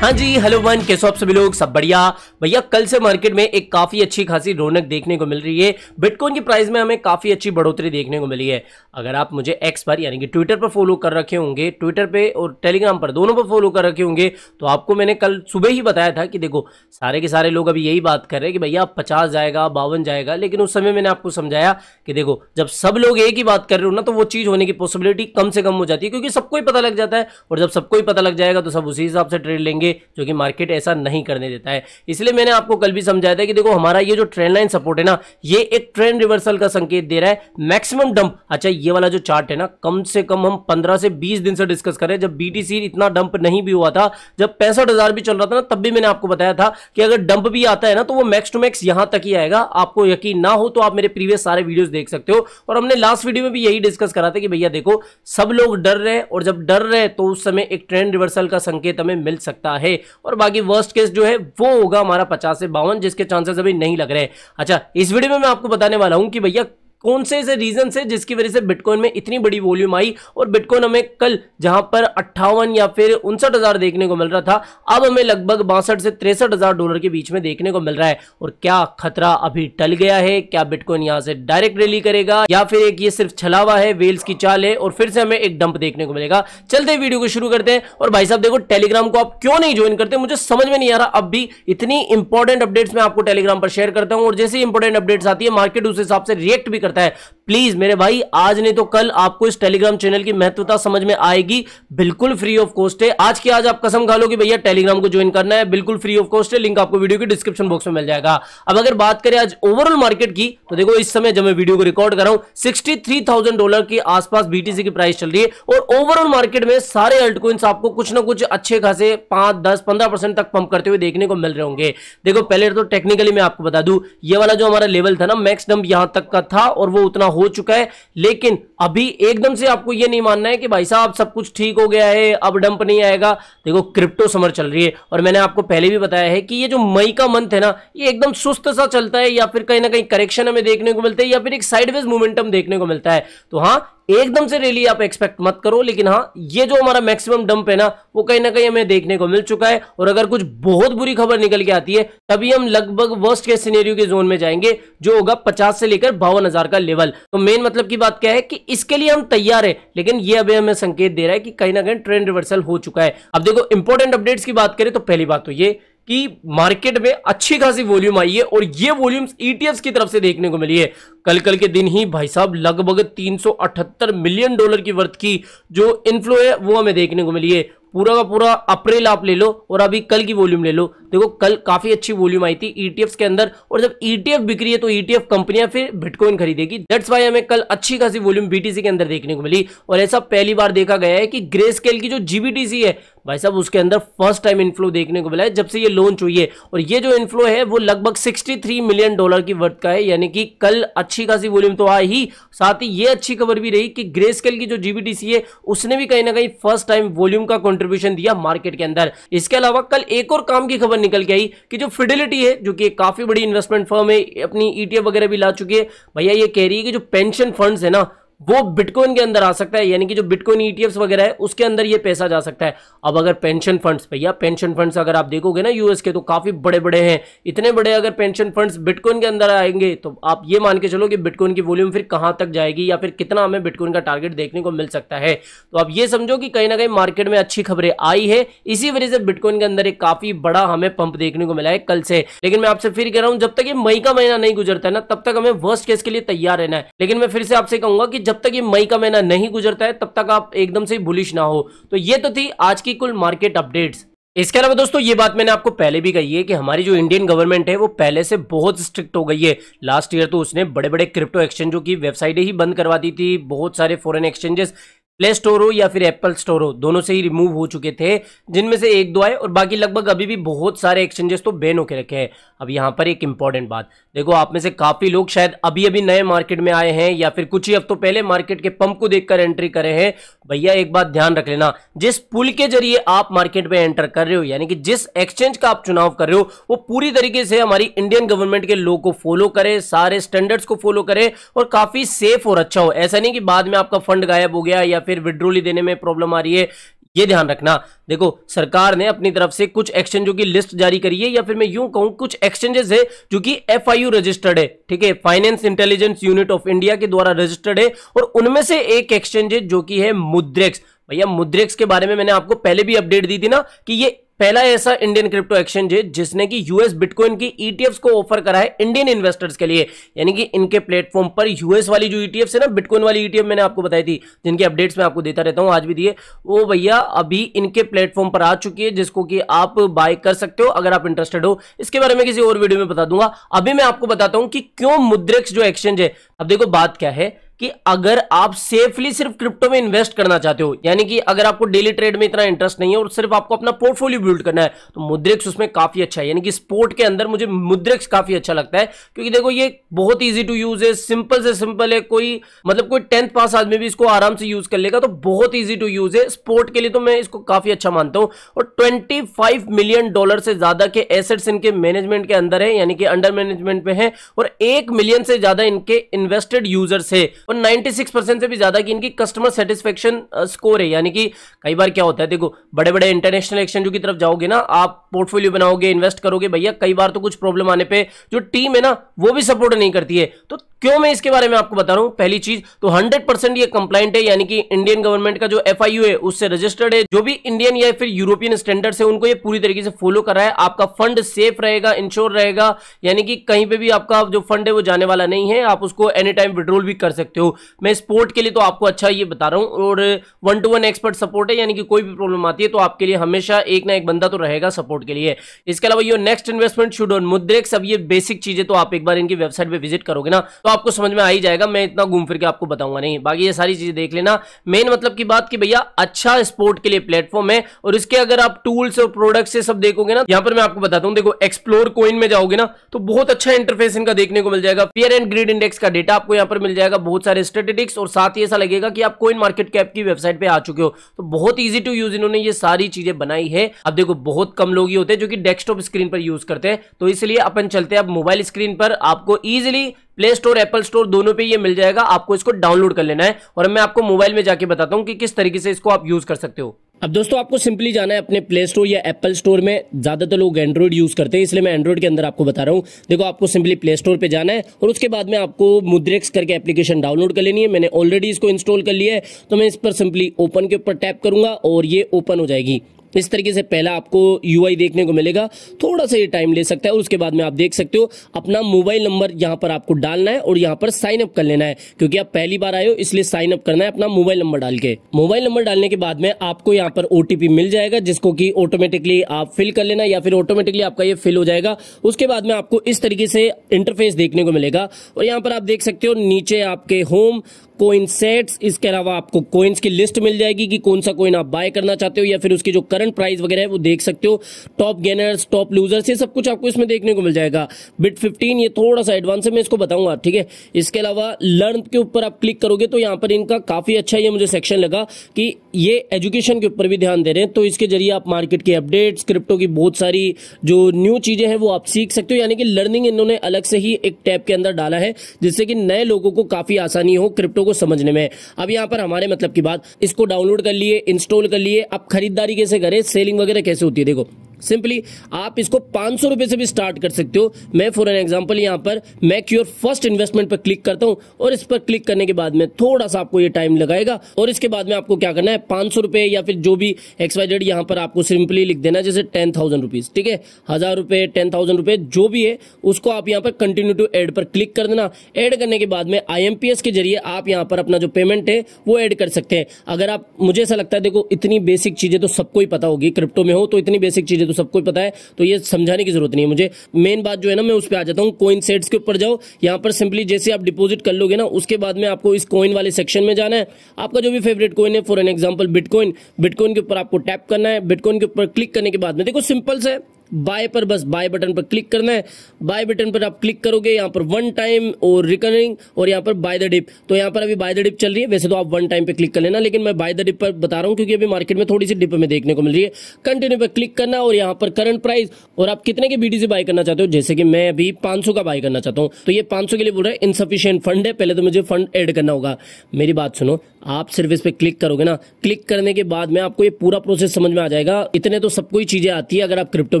हाँ जी, hello one, कैसे हो आप सभी लोग? सब बढ़िया भैया। कल से मार्केट में एक काफी अच्छी खासी रौनक देखने को मिल रही है। बिटकॉइन की प्राइस में हमें काफी अच्छी बढ़ोतरी देखने को मिली है। अगर आप मुझे एक्स पर यानी कि ट्विटर पर फॉलो कर रखे होंगे, ट्विटर पे और टेलीग्राम पर दोनों पर फॉलो कर रखे होंगे, तो आपको मैंने कल सुबह ही बताया था कि देखो सारे के सारे लोग अभी यही बात कर रहे हैं कि भैया 50 जाएगा, 52 जाएगा। लेकिन उस समय मैंने आपको समझाया कि देखो जब सब लोग एक ही बात कर रहे हो ना, तो वो चीज होने की पॉसिबिलिटी कम से कम हो जाती है, क्योंकि सबको ही पता लग जाता है। और जब सबको ही पता लग जाएगा तो सब उसी हिसाब से ट्रेड लेंगे, जो कि मार्केट ऐसा नहीं करने देता है। इसलिए मैंने आपको कल भी समझाया था कि देखो हमारा ये जो ट्रेंड लाइन सपोर्ट है ना, ये एक ट्रेंड रिवर्सल का संकेत दे रहा है। मैक्सिमम डंप, अच्छा ये वाला जो चार्ट है ना, कम से कम हम 15 से 20 दिन से डिस्कस कर रहे हैं। जब बीटीसी इतना डंप नहीं भी हुआ था, जब 65,000 भी चल रहा था ना, तब भी मैंने आपको बताया था कि अगर डंप भी आता है ना, तो वो मैक्स टू मैक्स यहां तक ही आएगा। आपको यकीन ना हो तो आप मेरे प्रीवियस सारे वीडियोस देख सकते हो। और हमने लास्ट वीडियो में भी यही डिस्कस करा था कि भैया देखो सब लोग डर रहे, और जब डर रहे तो उस समय एक ट्रेंड रिवर्सल का संकेत हमें मिल सकता है। और बाकी वर्स्ट केस जो है वो होगा हमारा 50 से 52, जिसके चांसेस अभी नहीं लग रहे। अच्छा, इस वीडियो में मैं आपको बताने वाला हूं कि भैया कौन से ऐसे रीजन है जिसकी वजह से बिटकॉइन में इतनी बड़ी वॉल्यूम आई, और बिटकॉइन हमें कल जहां पर 58 या फिर 59,000 देखने को मिल रहा था, अब हमें लगभग 62 से 63,000 डॉलर के बीच में देखने को मिल रहा है। और क्या खतरा अभी टल गया है? क्या बिटकॉइन यहां से डायरेक्ट रैली करेगा, या फिर एक ये सिर्फ छलावा है, वेल्स की चाल है, और फिर से हमें एक डंप देखने को मिलेगा? चलते वीडियो को शुरू करते हैं। और भाई साहब देखो, टेलीग्राम को आप क्यों नहीं ज्वाइन करते, मुझे समझ में नहीं आ रहा। अब भी इतनी इंपॉर्टेंट अपडेट्स मैं आपको टेलीग्राम पर शेयर करता हूं, और जैसे इंपॉर्टेंट अपडेट्स आती है मार्केट उस हिसाब से रिएक्ट भी करता है। प्लीज मेरे भाई, आज नहीं तो कल आपको इस टेलीग्राम चैनल की महत्वता समझ में आएगी। बिल्कुल फ्री ऑफ कॉस्ट है। आज की आज आप कसम खा लो कि भैया टेलीग्राम को ज्वाइन करना है, बिल्कुल फ्री ऑफ कॉस्ट है। लिंक आपको वीडियो की डिस्क्रिप्शन बॉक्स में मिल जाएगा। अब अगर बात करें आज ओवरऑल मार्केट की, तो देखो इस समय जब मैं वीडियो को रिकॉर्ड कर रहा हूं, 63,000 डॉलर के आसपास बीटीसी की प्राइस चल रही है। और ओवरऑल मार्केट में सारे अल्टकॉइंस आपको कुछ ना कुछ अच्छे खासे 5, 10, 15% तक पंप करते हुए देखने को मिल रहे होंगे। देखो पहले तो टेक्निकली मैं आपको बता दूं, ये वाला जो हमारा लेवल था ना, मैक्स डंप यहां तक का था, और वो उतना हो चुका है। लेकिन अभी एकदम से आपको यह नहीं मानना है कि भाई साहब सब कुछ ठीक हो गया है, अब डंप नहीं आएगा। देखो क्रिप्टो समर चल रही है, और मैंने आपको पहले भी बताया है कि ये जो मई का मंथ है ना, ये एकदम सुस्त सा चलता है, या फिर कहीं ना कहीं करेक्शन हमें देखने को मिलता है, या फिर एक साइडवेज मोमेंटम देखने को मिलता है। तो हाँ, एकदम से रैली आप एक्सपेक्ट मत करो, लेकिन हाँ ये जो हमारा मैक्सिमम डंप है ना, वो कहीं ना कहीं हमें देखने को मिल चुका है। और अगर कुछ बहुत बुरी खबर निकल के आती है, तभी हम लगभग वर्स्ट केस सिनेरियो के जोन में जाएंगे, जो होगा 50 से लेकर 52,000 का लेवल। तो मेन मतलब की बात क्या है कि इसके लिए हम तैयार है, लेकिन ये अभी हमें संकेत दे रहा है कि कहीं ना कहीं ट्रेंड रिवर्सल हो चुका है। अब देखो इंपॉर्टेंट अपडेट्स की बात करें तो पहली बात तो ये कि मार्केट में अच्छी खासी वॉल्यूम आई है, और ये वॉल्यूम्स ईटीएफ्स की तरफ से देखने को मिली है। कल के दिन ही भाई साहब लगभग 378 मिलियन डॉलर की वर्थ की जो इनफ्लो है वो हमें देखने को मिली है। पूरा का पूरा अप्रैल आप ले लो और अभी कल की वॉल्यूम ले लो, देखो कल काफी अच्छी वॉल्यूम आई थी ईटीएफ्स के अंदर। और जब ईटीएफ बिक रही है तो ईटीएफ कंपनियां फिर बिटकॉइन खरीदेगी। दैट्स व्हाई हमें कल अच्छी खासी वॉल्यूम बीटीसी के अंदर देखने को मिली। और ऐसा पहली बार देखा गया है कि ग्रे स्केल की जो जीबीटीसी है भाई साहब, उसके अंदर फर्स्ट टाइम इनफ्लो देखने को मिला है जब से ये लॉन्च हुई है। और ये जो इनफ्लो है वो लगभग 63 मिलियन डॉलर की वर्थ का है, यानी कि कल अच्छी खासी वॉल्यूम तो आई ही, साथ ही ये अच्छी खबर भी रही कि ग्रे स्केल की जो जीबीटीसी है उसने भी कहीं ना कहीं फर्स्ट टाइम वॉल्यूम का कंट्रीब्यूशन दिया मार्केट के अंदर। इसके अलावा कल एक और काम की खबर निकल के आई कि जो फिडेलिटी है, जो कि काफी बड़ी इन्वेस्टमेंट फर्म है, अपनी ईटीएफ वगैरह भी ला चुकी है, भैया ये कह रही है कि जो पेंशन फंड्स है ना, वो बिटकॉइन के अंदर आ सकता है, यानी कि जो बिटकॉइन ईटीएफ्स वगैरह है उसके अंदर ये पैसा जा सकता है। अब अगर पेंशन फंड्स, भैया पेंशन फंड्स अगर आप देखोगे ना यूएस के, तो काफी बड़े बड़े हैं। इतने बड़े अगर पेंशन फंड्स बिटकॉइन के अंदर आएंगे, तो आप ये मान के चलो कि बिटकॉइन की वॉल्यूम फिर कहां तक जाएगी, या फिर कितना हमें बिटकॉइन का टारगेट देखने को मिल सकता है। तो आप ये समझो कि कहीं ना कहीं मार्केट में अच्छी खबरें आई है, इसी वजह से बिटकॉइन के अंदर एक काफी बड़ा हमें पंप देखने को मिला है कल से। लेकिन मैं आपसे फिर कह रहा हूं, जब तक ये मई का महीना नहीं गुजरता है ना, तब तक हमें वर्स्ट केस के लिए तैयार रहना है। लेकिन मैं फिर से आपसे कहूंगा कि जब तक ये मई का नहीं गुजरता है, तब तक आप एकदम से बुलिश ना हो। तो ये तो थी आज की कुल मार्केट अपडेट्स। इसके अलावा दोस्तों ये बात मैंने आपको पहले भी कही है कि हमारी जो इंडियन गवर्नमेंट है वो पहले से बहुत स्ट्रिक्ट हो गई है। लास्ट ईयर तो उसने बड़े बड़े क्रिप्टो एक्सचेंजों की वेबसाइटें ही बंद करवा दी थी। बहुत सारे फॉरेन एक्सचेंजेस प्ले स्टोर हो या फिर एप्पल स्टोर हो, दोनों से ही रिमूव हो चुके थे, जिनमें से एक दो आए, और बाकी लगभग अभी भी बहुत सारे एक्सचेंजेस तो बैन होके रखे हैं। अब यहाँ पर एक इंपॉर्टेंट बात देखो, आप में से काफी लोग शायद अभी अभी नए मार्केट में आए हैं, या फिर कुछ ही हफ्तों पहले मार्केट के पंप को देखकर एंट्री करे हैं। भैया एक बात ध्यान रख लेना, जिस पुल के जरिए आप मार्केट में एंटर कर रहे हो, यानी कि जिस एक्सचेंज का आप चुनाव कर रहे हो, वो पूरी तरीके से हमारी इंडियन गवर्नमेंट के लॉ को फॉलो करे, सारे स्टैंडर्ड्स को फॉलो करे, और काफी सेफ और अच्छा हो। ऐसा नहीं कि बाद में आपका फंड गायब हो गया या फिर विड्रॉल देने में प्रॉब्लम आ रही है, ये ध्यान रखना। देखो सरकार ने अपनी तरफ से कुछ एक्सचेंजों की लिस्ट जारी करी है, या फिर मैं यूं कहूं कुछ एक्सचेंजेस है जो कि FIU रजिस्टर्ड है, ठीक है, finance intelligence unit of India के द्वारा रजिस्टर्ड है, और उनमें से एक एक्सचेंज है जो कि है मुद्रेक्स। भैया मुद्रेक्स के बारे में मैंने आपको पहले भी अपडेट दी थी ना कि ये पहला ऐसा इंडियन क्रिप्टो एक्सचेंज है जिसने कि यूएस बिटकॉइन की ईटीएफ्स को ऑफर करा है इंडियन इन्वेस्टर्स के लिए। यानी कि इनके प्लेटफॉर्म पर यूएस वाली जो ईटीएफ्स है ना, बिटकॉइन वाली ईटीएफ मैंने आपको बताई थी, जिनके अपडेट्स मैं आपको देता रहता हूं, आज भी दिए, वो भैया अभी इनके प्लेटफॉर्म पर आ चुकी है, जिसको कि आप बाय कर सकते हो अगर आप इंटरेस्टेड हो। इसके बारे में किसी और वीडियो में बता दूंगा। अभी मैं आपको बताता हूं कि क्यों मुद्रेक्स जो एक्सचेंज है। अब देखो बात क्या है कि अगर आप सेफली सिर्फ क्रिप्टो में इन्वेस्ट करना चाहते हो, यानी कि अगर आपको डेली ट्रेड में इतना इंटरेस्ट नहीं है और सिर्फ आपको अपना पोर्टफोलियो बिल्ड करना है, तो मुद्रेक्स उसमें काफी अच्छा है। यानी कि स्पोर्ट के अंदर मुझे मुद्रेक्स काफी अच्छा लगता है, क्योंकि देखो ये बहुत इजी टू यूज है, सिंपल से सिंपल है, कोई मतलब कोई 10th पास आदमी भी इसको आराम से यूज कर लेगा, तो बहुत इजी टू यूज है। स्पोर्ट के लिए तो मैं इसको काफी अच्छा मानता हूं। और $25 मिलियन से ज्यादा के एसेट्स इनके मैनेजमेंट के अंदर है, यानी कि अंडर मैनेजमेंट में है, और 1 मिलियन से ज्यादा इनके इन्वेस्टेड यूजर्स है, और 96% से भी ज्यादा की इनकी कस्टमर सेटिस्फेक्शन स्कोर है। यानी कि कई बार क्या होता है, देखो बड़े बड़े इंटरनेशनल एक्सचेंजों की तरफ जाओगे ना, आप पोर्टफोलियो बनाओगे, इन्वेस्ट करोगे, भैया कई बार तो कुछ प्रॉब्लम आने पे जो टीम है ना वो भी सपोर्ट नहीं करती है। तो क्यों मैं इसके बारे में आपको बता रहा हूं, पहली चीज तो 100% ये कंप्लाइंट है, यानी कि इंडियन गवर्नमेंट का जो FIU है उससे रजिस्टर्ड है। जो भी इंडियन या फिर यूरोपियन स्टैंडर्ड्स है उनको ये पूरी तरीके से फॉलो कर रहा है। आपका फंड सेफ रहेगा, इंश्योर रहेगा, यानी कि कहीं पे भी आपका जो फंड है वो जाने वाला नहीं है, आप उसको एनी टाइम विड्रॉल भी कर सकते हो। मैं स्पोर्ट के लिए तो आपको अच्छा ये बता रहा हूं, और 1-to-1 एक्सपर्ट सपोर्ट है, यानी कि कोई भी प्रॉब्लम आती है तो आपके लिए हमेशा एक ना एक बंदा तो रहेगा सपोर्ट के लिए। इसके अलावा your next investment should on Mudrex. अब ये बेसिक चीजें तो आप एक बार इनकी वेबसाइट पे विजिट करोगे ना तो आपको समझ में आ ही जाएगा, मैं इतना घूम फिर के आपको बताऊंगा नहीं, बाकी ये सारी चीजें देख लेना। मेन मतलब की बात कि भैया अच्छा स्पोर्ट के लिए प्लेटफॉर्म है, और इसके अगर आप टूल्स और प्रोडक्ट्स से सब देखोगे ना, यहां पर मैं आपको बताता हूं, देखो एक्सप्लोर कॉइन में जाओगे ना तो बहुत अच्छा इंटरफेस इनका देखने को मिल जाएगा। फियर एंड ग्रीड इंडेक्स का डेटा आपको यहां पर मिल जाएगा, बहुत सारे स्टैटिस्टिक्स, और साथ ही ऐसा लगेगा कि आप कॉइन मार्केट कैप की वेबसाइट पे आ चुके हो। तो बहुत इजी टू यूज इन्होंने ये सारी चीजें बनाई है। अब देखो बहुत कम लोग ही होते हैं जो कि डेस्कटॉप स्क्रीन पर यूज करते हैं, तो इसलिए अपन चलते हैं अब मोबाइल स्क्रीन पर। आपको easily play store, Apple store दोनों पे ये मिल जाएगा, आपको इसको डाउनलोड कर लेना है, और मैं आपको मोबाइल में जाके बताता हूं कि किस तरीके से इसको आप यूज कर सकते हो। अब दोस्तों आपको सिंपली जाना है अपने प्ले स्टोर या एप्पल स्टोर में। ज्यादातर लोग एंड्रॉइड यूज करते हैं, इसलिए मैं एंड्रॉइड के अंदर आपको बता रहा हूं। देखो आपको सिंपली प्ले स्टोर पे जाना है, और उसके बाद में आपको मुद्रेक्स करके एप्लीकेशन डाउनलोड कर लेनी है। मैंने ऑलरेडी इसको इंस्टॉल कर लिया है, तो मैं इस पर सिंपली ओपन के ऊपर टैप करूंगा और ये ओपन हो जाएगी। इस तरीके से पहला आपको UI देखने को मिलेगा, थोड़ा सा ये टाइम ले सकता है, और उसके बाद में आप देख सकते हो अपना मोबाइल नंबर यहां पर आपको डालना है और यहां पर साइन अप कर लेना है, क्योंकि आप पहली बार आए हो इसलिए साइन अप करना है अपना मोबाइल नंबर डाल के। मोबाइल नंबर डालने के बाद में आपको यहां पर OTP मिल जाएगा, जिसको कि ऑटोमेटिकली आप फिल कर लेना, या फिर ऑटोमेटिकली आपका ये फिल हो जाएगा। उसके बाद में आपको इस तरीके से इंटरफेस देखने को मिलेगा, और यहां पर आप देख सकते हो नीचे आपके होम कोइन सेट्स, इसके अलावा आपको कोइंस की लिस्ट मिल जाएगी कि कौन सा कोइन आप बाय करना चाहते हो, या फिर उसकी जो करंट प्राइस वगैरह है वो देख सकते हो। टॉप गेनर्स, टॉप लूजर्स, ये सब कुछ आपको इसमें देखने को मिल जाएगा। बिट 15 ये थोड़ा सा एडवांस है, मैं इसको बताऊंगा, ठीक है। इसके अलावा लर्न के ऊपर आप क्लिक करोगे तो यहाँ पर इनका काफी अच्छा ये मुझे सेक्शन लगा कि ये एजुकेशन के ऊपर भी ध्यान दे रहे हैं, तो इसके जरिए आप मार्केट की अपडेट्स, क्रिप्टो की बहुत सारी जो न्यू चीजें हैं वो आप सीख सकते हो। यानी कि लर्निंग इन्होंने अलग से ही एक टैब के अंदर डाला है, जिससे कि नए लोगों को काफी आसानी हो क्रिप्टो को समझने में। अब यहाँ पर हमारे मतलब की बात, इसको डाउनलोड कर लिए, इंस्टॉल कर लिए, अब खरीदारी कैसे करें, सेलिंग वगैरह कैसे होती है, देखो सिंपली आप इसको 500 रुपए से भी स्टार्ट कर सकते हो। मैं फॉर एन एग्जांपल यहां पर मेक योर फर्स्ट इन्वेस्टमेंट पर क्लिक करता हूं, और इस पर क्लिक करने के बाद में थोड़ा सा आपको ये टाइम लगाएगा, और इसके बाद में आपको क्या करना है, 500 रुपए या फिर जो भी XYZ यहां पर आपको सिंपली लिख देना, जैसे 10,000 रुपीज, ठीक है, 1000 रुपए, 10,000 रुपए जो भी है उसको आप यहां पर कंटिन्यू टू एड पर क्लिक कर देना। एड करने के बाद में IMPS के जरिए आप यहां पर अपना जो पेमेंट है वो एड कर सकते हैं। अगर आप, मुझे ऐसा लगता है, देखो इतनी बेसिक चीजें तो सबको ही पता होगी, क्रिप्टो में हो तो इतनी बेसिक चीजें तो सबको पता है, तो ये समझाने की जरूरत नहीं है मुझे। मेन बात जो है ना, मैं उस पे आ जाता हूं। कॉइन सेट्स के ऊपर जाओ, यहां पर सिंपली जैसे आप डिपॉजिट कर लोगे ना, उसके बाद में आपको इस कॉइन वाले सेक्शन में जाना है। आपका जो भी फेवरेट कॉइन है, for an example bitcoin, bitcoin के ऊपर आपको टैप करना है। बिटकॉइन के ऊपर क्लिक करने के बाद में देखो सिंपल से बाय पर बस बाय बटन पर क्लिक करना है। बाय बटन पर आप क्लिक करोगे, यहाँ पर 1 टाइम और रिकरिंग, और यहाँ पर बाय द डिप। तो यहाँ पर अभी बाय द डिप चल रही है, वैसे तो आप 1 टाइम पे क्लिक कर लेना, लेकिन मैं बाय द डिप पर बता रहा हूँ क्योंकि अभी मार्केट में थोड़ी सी डिप में देखने को मिल रही है। कंटिन्यू पर क्लिक करना, और यहाँ पर करंट प्राइस, और आप कितने के BTC बाय करना चाहते हो, जैसे कि मैं अभी 500 का बाय करना चाहता हूँ, तो ये 500 के लिए बोल रहा है इनसफिशियंट फंड है, पहले तो मुझे फंड एड करना होगा। मेरी बात सुनो, आप सिर्फ इस पे क्लिक करोगे ना, क्लिक करने के बाद में आपको ये पूरा प्रोसेस समझ में आ जाएगा। इतने तो सबको ही चीजें आती है अगर आप क्रिप्टो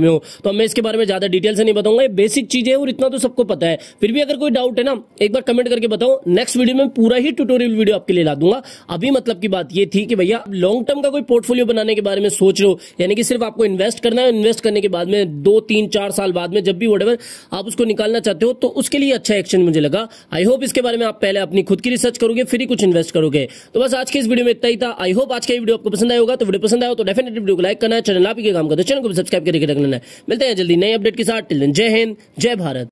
में हो, तो मैं इसके बारे में ज्यादा डिटेल से नहीं बताऊंगा, ये बेसिक चीजें और इतना तो सबको पता है। फिर भी अगर कोई डाउट है ना, एक बार कमेंट करके बताओ, नेक्स्ट वीडियो में पूरा ही ट्यूटोरियल वीडियो आपके लिए ला दूंगा। अभी मतलब की बात ये थी कि भैया लॉन्ग टर्म का कोई पोर्टफोलियो बनाने के बारे में सोच रहे हो, यानी कि सिर्फ आपको इन्वेस्ट करना है, इन्वेस्ट करने के बाद में 2 3 4 साल बाद में जब भी व्हाटएवर आप उसको निकालना चाहते हो, तो उसके लिए अच्छा एक्शन मुझे लगा। आई होप इसके बारे में आप पहले अपनी खुद की रिसर्च करोगे फिर ही कुछ इन्वेस्ट करोगे। तो बस आज के इस वीडियो में इतना ही था। आई होप आज का वीडियो आपको पसंद आया होगा। तो वीडियो पसंद आया तो डेफिनेटली वीडियो को लाइक करना है, चैनल आप ही के काम करते, चैनल को सब्सक्राइब करके रखना है। मिलते हैं जल्दी नए अपडेट के साथ। टिल देन जय हिंद, जय भारत।